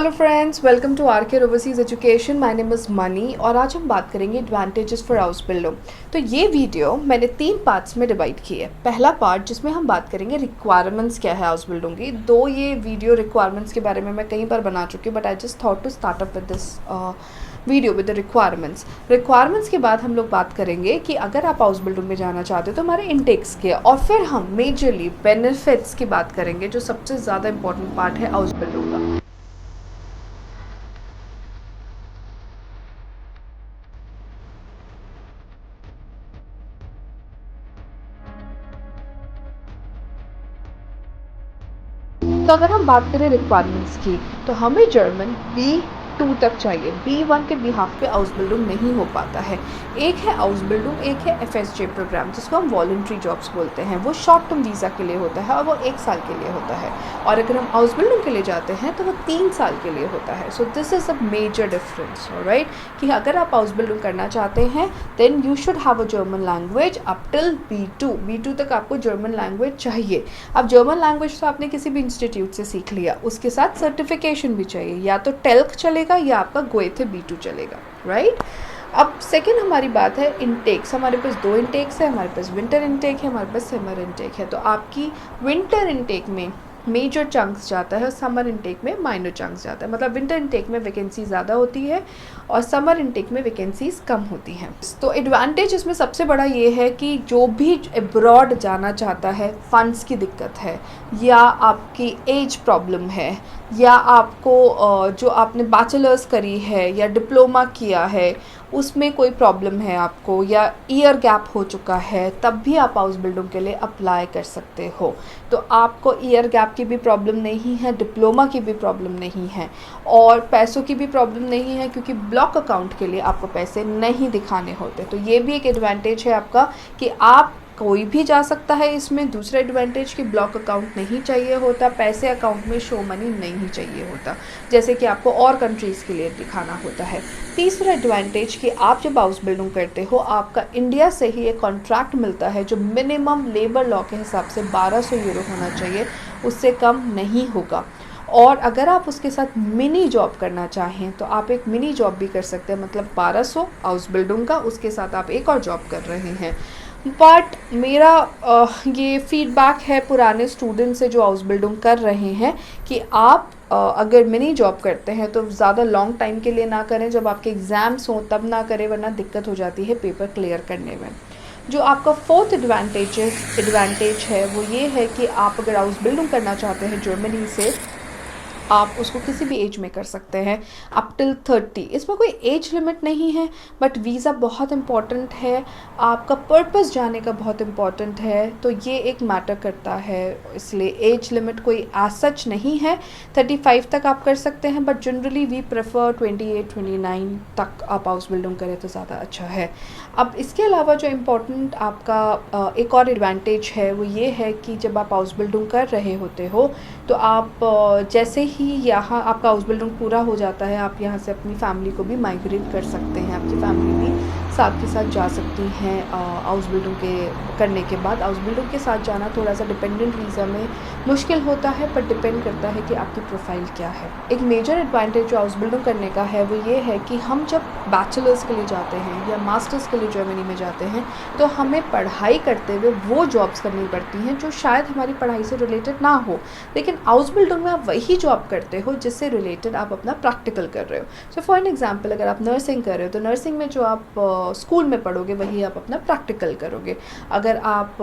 Hello friends, welcome to R K overseas education. My name is Mani और आज हम बात करेंगे एडवांटेजेस फॉर आउसबिल्डिंग। तो ये वीडियो मैंने 3 पार्ट्स में डिवाइड की है। पहला पार्ट जिसमें हम बात करेंगे रिक्वायरमेंट्स क्या है आउसबिल्डिंग की। दो ये वीडियो रिक्वायरमेंट्स के बारे में मैं कई बार बना चुकी हूँ, but I just thought to start up with this video with the requirements के बाद हम लोग बात करेंगे कि अगर आप हाउस बिल्डिंग में जाना चाहते हो तो हमारे इनटेक्स के, और फिर हम मेजरली बेनिफिट्स की बात करेंगे जो सबसे ज़्यादा इंपॉर्टेंट पार्ट है हाउस बिल्डिंग का। तो अगर हम बात करें रिक्वायरमेंट्स की, तो हमें जर्मन B2 तक चाहिए। B1 के बिहाफ पे हाउस बिल्डिंग नहीं हो पाता है। एक है हाउस बिल्डिंग, एक है FSJ प्रोग्राम जिसको हम वॉलंटरी जॉब्स बोलते हैं। वो शॉर्ट टर्म वीज़ा के लिए होता है और वो 1 साल के लिए होता है। और अगर हम हाउस बिल्डिंग के लिए जाते हैं तो वो 3 साल के लिए होता है। So this is a major difference, right, कि अगर आप हाउस बिल्डिंग करना चाहते हैं then you should have a German language up till B2 तक आपको जर्मन लैंग्वेज चाहिए। अब जर्मन लैंग्वेज तो आपने किसी भी इंस्टीट्यूट से सीख लिया, उसके साथ सर्टिफिकेशन भी चाहिए। या तो टेल्क चलेगा या आपका गोएथे B2 चलेगा, राइट। अब सेकेंड हमारी बात है इनटेक्स। हमारे पास 2 इनटेक्स है, हमारे पास विंटर इनटेक है, हमारे पास समर इनटेक है। तो आपकी विंटर इनटेक में मेजर चंक्स जाता है और समर इनटेक में माइनर चंक्स जाता है। मतलब विंटर इनटेक में वैकेंसी ज़्यादा होती है और समर इनटेक में वैकेंसीज कम होती हैं। तो एडवांटेज इसमें सबसे बड़ा ये है कि जो भी अब्रॉड जाना चाहता है, फंड्स की दिक्कत है या आपकी एज प्रॉब्लम है या आपको जो आपने बैचलर्स करी है या डिप्लोमा किया है उसमें कोई प्रॉब्लम है आपको, या ईयर गैप हो चुका है, तब भी आप हाउस बिल्डिंग के लिए अप्लाई कर सकते हो। तो आपको ईयर गैप की भी प्रॉब्लम नहीं है, डिप्लोमा की भी प्रॉब्लम नहीं है और पैसों की भी प्रॉब्लम नहीं है, क्योंकि ब्लॉक अकाउंट के लिए आपको पैसे नहीं दिखाने होते। तो ये भी एक एडवांटेज है आपका कि आप कोई भी जा सकता है इसमें। दूसरा एडवांटेज कि ब्लॉक अकाउंट नहीं चाहिए होता, पैसे अकाउंट में शो मनी नहीं चाहिए होता, जैसे कि आपको और कंट्रीज़ के लिए दिखाना होता है। तीसरा एडवांटेज कि आप जब हाउस बिल्डिंग करते हो आपका इंडिया से ही एक कॉन्ट्रैक्ट मिलता है जो मिनिमम लेबर लॉ के हिसाब से 1200 यूरो होना चाहिए, उससे कम नहीं होगा। और अगर आप उसके साथ मिनी जॉब करना चाहें तो आप एक मिनी जॉब भी कर सकते हैं, मतलब 1200 हाउस बिल्डिंग का, उसके साथ आप एक और जॉब कर रहे हैं। बट मेरा ये फीडबैक है पुराने स्टूडेंट से जो हाउस बिल्डिंग कर रहे हैं कि आप अगर मिनी जॉब करते हैं तो ज़्यादा लॉन्ग टाइम के लिए ना करें, जब आपके एग्ज़ाम्स हों तब ना करें, वरना दिक्कत हो जाती है पेपर क्लियर करने में। जो आपका फोर्थ एडवांटेज है वो ये है कि आप अगर हाउस बिल्डिंग करना चाहते हैं जर्मनी से, आप उसको किसी भी एज में कर सकते हैं अप टिल 30। इसमें कोई एज लिमिट नहीं है, बट वीज़ा बहुत इम्पॉर्टेंट है, आपका पर्पस जाने का बहुत इम्पॉर्टेंट है, तो ये एक मैटर करता है। इसलिए एज लिमिट कोई एज सच नहीं है। 35 तक आप कर सकते हैं, बट जनरली वी प्रेफर 28-29 तक आप हाउस बिल्डिंग करें तो ज़्यादा अच्छा है। अब इसके अलावा जो इम्पोर्टेंट आपका एक और एडवांटेज है वो ये है कि जब आप हाउस बिल्डिंग कर रहे होते हो तो आप जैसे ही यहाँ आपका हाउस बिल्डिंग पूरा हो जाता है, आप यहाँ से अपनी फैमिली को भी माइग्रेट कर सकते हैं। आपकी फैमिली भी साथ के साथ जा सकती हैं हाउस बिल्डिंग के करने के बाद। हाउस बिल्डिंग के साथ जाना थोड़ा सा डिपेंडेंट वीज़ा में मुश्किल होता है, पर डिपेंड करता है कि आपकी प्रोफाइल क्या है। एक मेजर एडवांटेज जो हाउस बिल्डिंग करने का है वो ये है कि हम जब बैचलर्स के लिए जाते हैं या मास्टर्स के लिए जर्मनी में जाते हैं तो हमें पढ़ाई करते हुए वो जॉब्स करनी पड़ती हैं जो शायद हमारी पढ़ाई से रिलेटेड ना हो, लेकिन हाउस बिल्डिंग में आप वही जॉब करते हो जिससे रिलेटेड आप अपना प्रैक्टिकल कर रहे हो। सो फॉर एन एग्जांपल, अगर आप नर्सिंग कर रहे हो तो नर्सिंग में जो आप स्कूल में पढ़ोगे वही आप अपना प्रैक्टिकल करोगे। अगर आप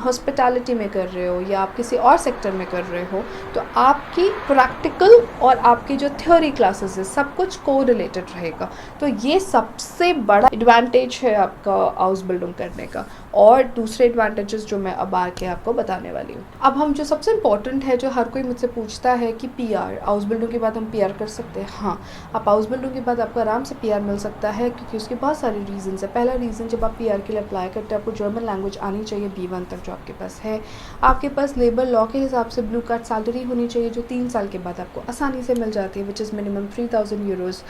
हॉस्पिटैलिटी में कर रहे हो या आप किसी और सेक्टर में कर रहे हो तो आपकी प्रैक्टिकल और आपकी जो थ्योरी क्लासेस है सब कुछ को रिलेटेड रहेगा। तो ये सबसे बड़ा एडवांटेज है आपका हाउस बिल्डिंग करने का। और दूसरे एडवांटेजेस जो मैं अब आके आपको बताने वाली हूँ। अब हम जो सबसे इम्पोर्टेंट है, जो हर कोई मुझसे पूछता है कि PR हाउस बिल्डिंग के बाद हम PR कर सकते हैं। हाँ, आप हाउस बिल्डिंग के बाद आपको आराम से PR मिल सकता है, क्योंकि उसके बहुत सारे रीजंस है। पहला रीज़न, जब आप PR के लिए अप्लाई करते हैं आपको जर्मन लैंग्वेज आनी चाहिए B1 तक जो आपके पास है। आपके पास लेबर लॉ के हिसाब से ब्लू कार्ड सैलरी होनी चाहिए जो 3 साल के बाद आपको आसानी से मिल जाती है, विच इज़ मिनिमम 3000 यूरोज़।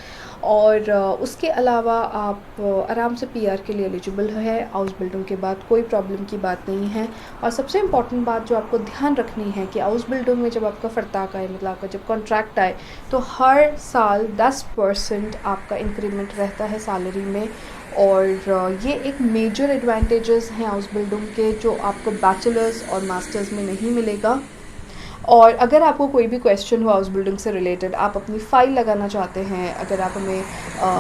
और उसके अलावा आप आराम से PR के लिए एलिजिबल है हाउस बिल्डिंग के बाद। साथ कोई प्रॉब्लम की बात नहीं है। और सबसे इम्पॉर्टेंट बात जो आपको ध्यान रखनी है कि आउसबिल्डिंग में जब आपका फरताक आए, मतलब आपका जब कॉन्ट्रैक्ट आए, तो हर साल 10% आपका इंक्रीमेंट रहता है सैलरी में। और ये एक मेजर एडवांटेजेस हैं आउसबिल्डिंग के, जो आपको बैचलर्स और मास्टर्स में नहीं मिलेगा। और अगर आपको कोई भी क्वेश्चन हो हाउस बिल्डिंग से रिलेटेड, आप अपनी फ़ाइल लगाना चाहते हैं, अगर आप हमें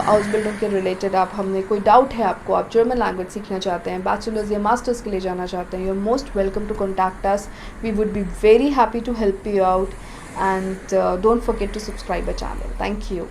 हाउस बिल्डिंग के रिलेटेड आप हमने कोई डाउट है आपको, आप जर्मन लैंग्वेज सीखना चाहते हैं, बैचलर्स या मास्टर्स के लिए जाना चाहते हैं, you are most welcome to contact us. We would be very happy to help you out, and don't forget to subscribe a channel. Thank you.